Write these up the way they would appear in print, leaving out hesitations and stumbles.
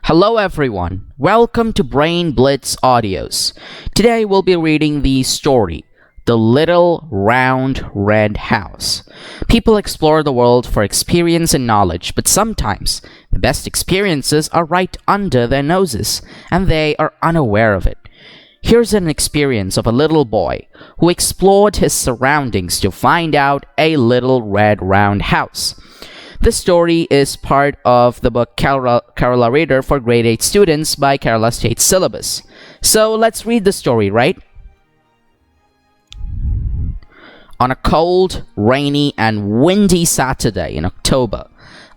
Hello everyone, welcome to Brain Blitz Audios. Today we'll be reading the story, The Little Round Red House. People explore the world for experience and knowledge, but sometimes the best experiences are right under their noses, and they are unaware of it. Here's an experience of a little boy who explored his surroundings to find out a little red round house. This story is part of the book Carolyn Reader for grade 8 students by Kerala State Syllabus. So let's read the story, right? On a cold, rainy, and windy Saturday in October,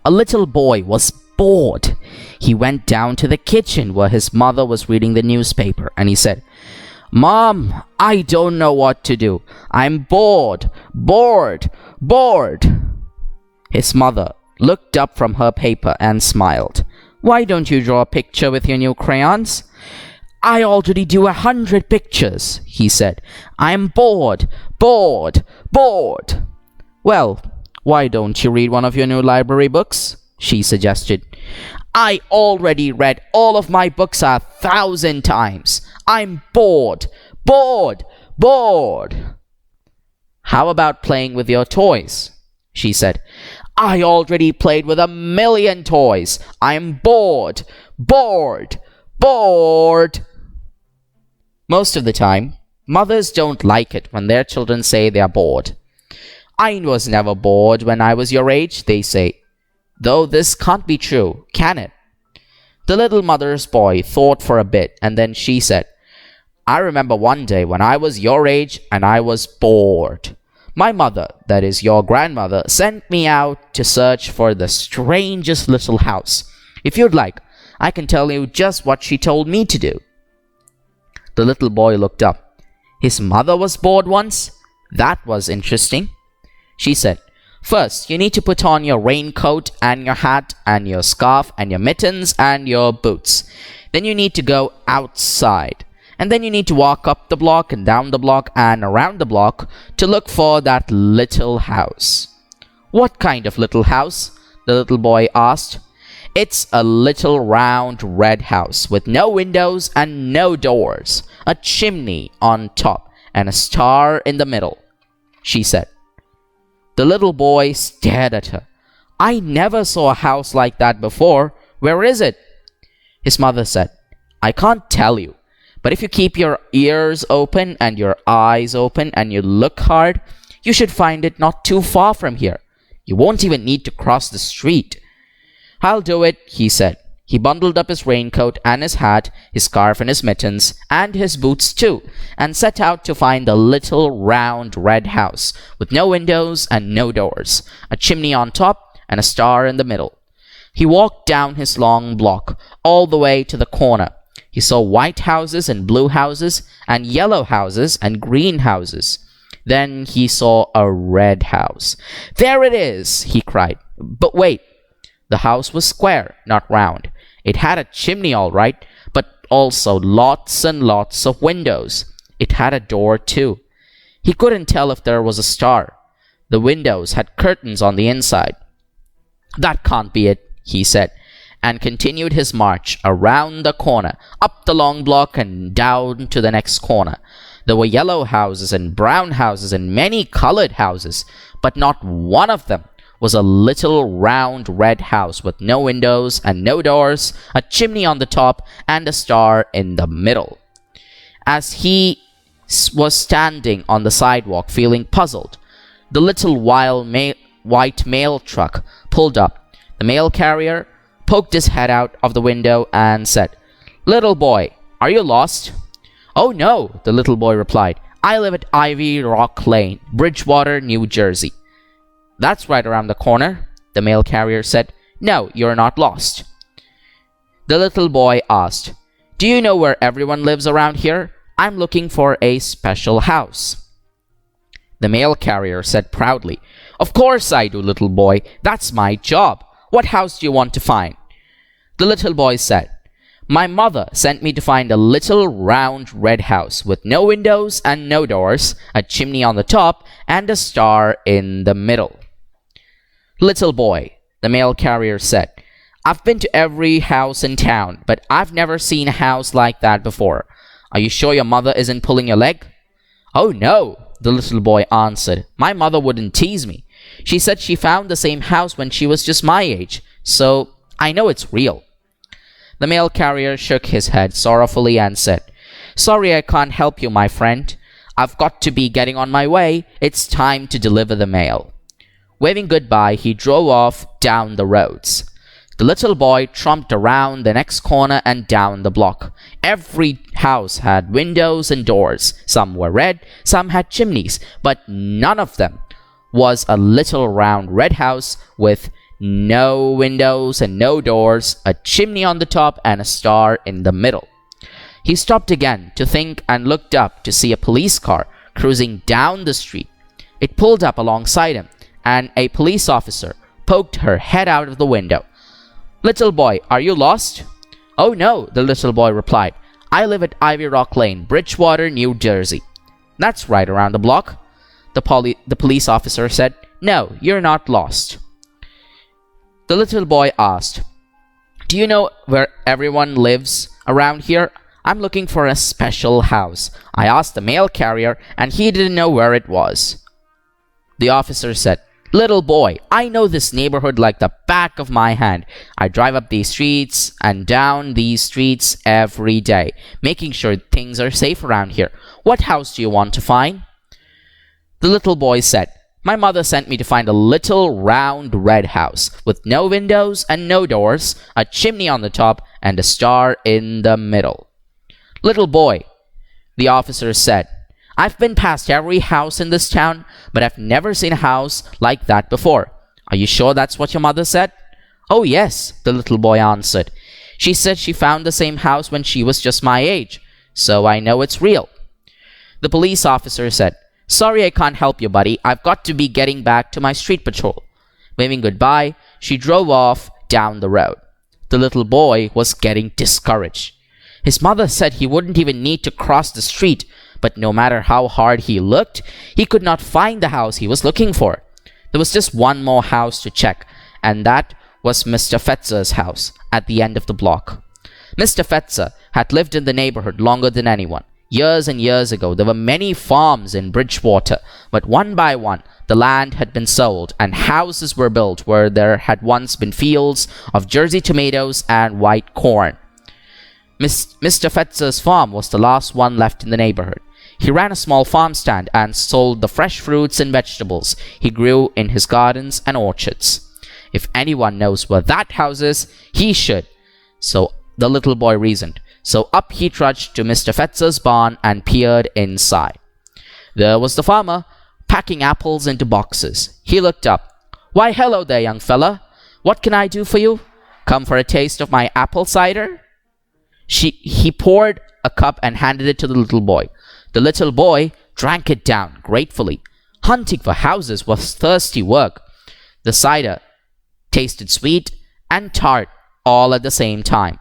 a little boy was bored. He went down to the kitchen where his mother was reading the newspaper, and he said, "Mom, I don't know what to do. I'm bored. His mother looked up from her paper and smiled. "Why don't you draw a picture with your new crayons?" "I already do 100 pictures," he said. "I'm bored. "Well, why don't you read one of your new library books?" she suggested. "I already read all of my books 1,000 times. I'm bored. "How about playing with your toys?" she said. "I already played with 1,000,000 toys. I'm bored. Most of the time, mothers don't like it when their children say they are bored. "I was never bored when I was your age," they say. Though this can't be true, can it? The little mother's boy thought for a bit, and then she said, "I remember one day when I was your age and I was bored. My mother, that is your grandmother, sent me out to search for the strangest little house. If you'd like, I can tell you just what she told me to do." The little boy looked up. His mother was bored once? That was interesting. She said, "First, you need to put on your raincoat and your hat and your scarf and your mittens and your boots. Then you need to go outside. And then you need to walk up the block and down the block and around the block to look for that little house." "What kind of little house?" the little boy asked. "It's a little round red house with no windows and no doors, a chimney on top and a star in the middle," she said. The little boy stared at her. "I never saw a house like that before. Where is it?" His mother said, "I can't tell you. But if you keep your ears open and your eyes open and you look hard, you should find it not too far from here. You won't even need to cross the street." "I'll do it," he said. He bundled up his raincoat and his hat, his scarf and his mittens, and his boots too, and set out to find the little round red house with no windows and no doors, a chimney on top and a star in the middle. He walked down his long block all the way to the corner. He saw white houses and blue houses and yellow houses and green houses. Then he saw a red house. "There it is!" he cried. But wait, the house was square, not round. It had a chimney all right, but also lots and lots of windows. It had a door too. He couldn't tell if there was a star. The windows had curtains on the inside. "That can't be it," he said, and continued his march around the corner, up the long block and down to the next corner. There were yellow houses and brown houses and many colored houses, but not one of them was a little round red house with no windows and no doors, a chimney on the top, and a star in the middle. As he was standing on the sidewalk feeling puzzled, the little white mail truck pulled up. The mail carrier poked his head out of the window and said, "Little boy, are you lost?" "Oh no," the little boy replied. "I live at Ivy Rock Lane, Bridgewater, New Jersey." "That's right around the corner," the mail carrier said. "No, you're not lost." The little boy asked, "Do you know where everyone lives around here? I'm looking for a special house." The mail carrier said proudly, "Of course I do, little boy. That's my job. What house do you want to find?" The little boy said, "My mother sent me to find a little round red house with no windows and no doors, a chimney on the top, and a star in the middle." "Little boy," the mail carrier said, I've been to every house in town, but I've never seen a house like that before. Are you sure your mother isn't pulling your leg?" "Oh no," the little boy answered. "My mother wouldn't tease me. She said she found the same house when she was just my age, so I know it's real." The mail carrier shook his head sorrowfully and said, "Sorry I can't help you, my friend. I've got to be getting on my way. It's time to deliver the mail." Waving goodbye, he drove off down the roads. The little boy trumped around the next corner and down the block. Every house had windows and doors. Some were red, some had chimneys, but none of them was a little round red house with no windows and no doors, a chimney on the top, and a star in the middle. He stopped again to think and looked up to see a police car cruising down the street. It pulled up alongside him, and a police officer poked her head out of the window. "Little boy, are you lost?" "Oh no," the little boy replied. "I live at Ivy Rock Lane, Bridgewater, New Jersey." "That's right around the block," the police officer said. "No, you're not lost." The little boy asked, "Do you know where everyone lives around here? I'm looking for a special house. I asked the mail carrier, and he didn't know where it was." The officer said, "Little boy, I know this neighborhood like the back of my hand. I drive up these streets and down these streets every day, making sure things are safe around here. What house do you want to find?" The little boy said, "My mother sent me to find a little round red house with no windows and no doors, a chimney on the top, and a star in the middle." "Little boy," the officer said, "I've been past every house in this town, but I've never seen a house like that before. Are you sure that's what your mother said?" "Oh yes," the little boy answered. "She said she found the same house when she was just my age, so I know it's real." The police officer said, "Sorry I can't help you, buddy. I've got to be getting back to my street patrol." Waving goodbye, she drove off down the road. The little boy was getting discouraged. His mother said he wouldn't even need to cross the street, but no matter how hard he looked, he could not find the house he was looking for. There was just one more house to check, and that was Mr. Fetzer's house at the end of the block. Mr. Fetzer had lived in the neighborhood longer than anyone. Years and years ago, there were many farms in Bridgewater, but one by one, the land had been sold, and houses were built where there had once been fields of Jersey tomatoes and white corn. Mr. Fetzer's farm was the last one left in the neighborhood. He ran a small farm stand and sold the fresh fruits and vegetables he grew in his gardens and orchards. If anyone knows where that house is, he should. So the little boy reasoned. So up he trudged to Mr. Fetzer's barn and peered inside. There was the farmer, packing apples into boxes. He looked up. "Why, hello there, young fella. What can I do for you? Come for a taste of my apple cider?" He poured a cup and handed it to the little boy. The little boy drank it down gratefully. Hunting for houses was thirsty work. The cider tasted sweet and tart all at the same time.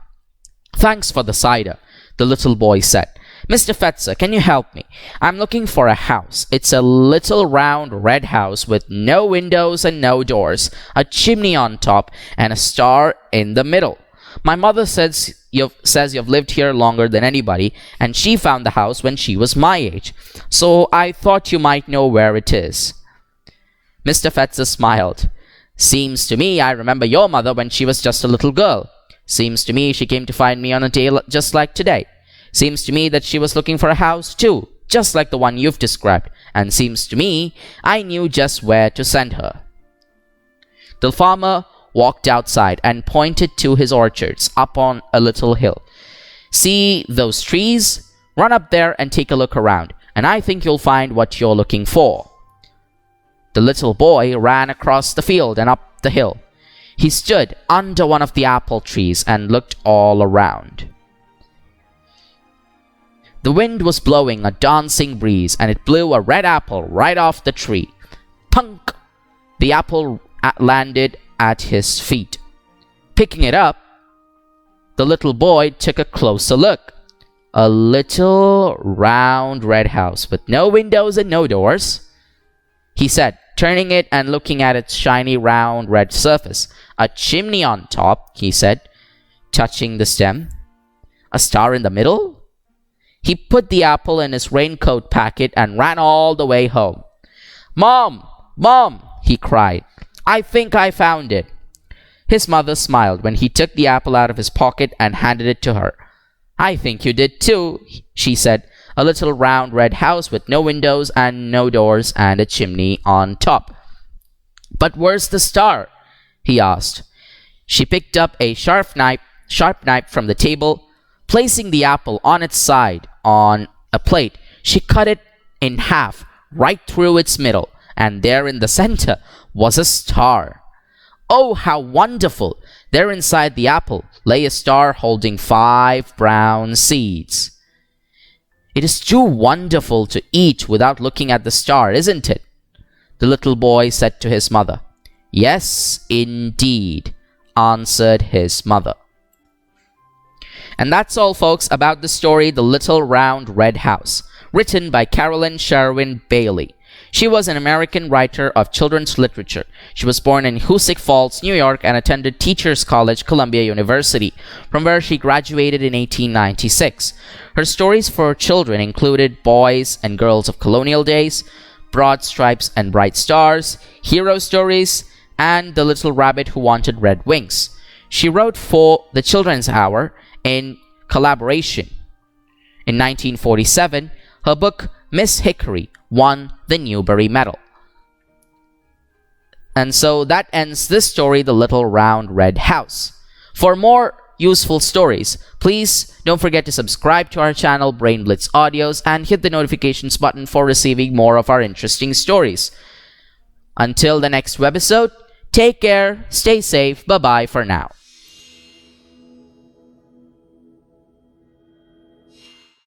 "Thanks for the cider," the little boy said. "Mr. Fetzer, can you help me? I'm looking for a house. It's a little round red house with no windows and no doors, a chimney on top, and a star in the middle. My mother says you've lived here longer than anybody, and she found the house when she was my age, so I thought you might know where it is." Mr. Fetzer smiled. "Seems to me I remember your mother when she was just a little girl. Seems to me she came to find me on a day just like today. Seems to me that she was looking for a house too, just like the one you've described, and seems to me I knew just where to send her." The farmer walked outside and pointed to his orchards up on a little hill. "See those trees? Run up there and take a look around, and I think you'll find what you're looking for." The little boy ran across the field and up the hill. He stood under one of the apple trees and looked all around. The wind was blowing a dancing breeze, and it blew a red apple right off the tree. Punk! The apple landed at his feet. Picking it up, the little boy took a closer look. A little round red house with no windows and no doors. He said, turning it and looking at its shiny round red surface. "A chimney on top," he said, touching the stem. "A star in the middle?" He put the apple in his raincoat pocket and ran all the way home. "Mom! Mom!" he cried. "I think I found it." His mother smiled when he took the apple out of his pocket and handed it to her. "I think you did too," she said. "A little round red house with no windows and no doors and a chimney on top." "But where's the star?" he asked. She picked up a sharp knife from the table. Placing the apple on its side on a plate, she cut it in half right through its middle, and there in the center was a star. Oh, how wonderful! There inside the apple lay a star holding 5 brown seeds. "It is too wonderful to eat without looking at the star, isn't it?" the little boy said to his mother. "Yes, indeed," answered his mother. And that's all, folks, about the story The Little Round Red House, written by Carolyn Sherwin Bailey. She was an American writer of children's literature. She was born in Hoosick Falls, New York, and attended Teachers College, Columbia University, from where she graduated in 1896. Her stories for children included Boys and Girls of Colonial Days, Broad Stripes and Bright Stars, Hero Stories, and The Little Rabbit Who Wanted Red Wings. She wrote for the Children's Hour in collaboration. In 1947, her book Miss Hickory won the Newbery Medal. And so that ends this story, The Little Round Red House. For more useful stories, please don't forget to subscribe to our channel Brain Blitz Audios and hit the notifications button for receiving more of our interesting stories. Until the next webisode, take care, stay safe, bye-bye for now.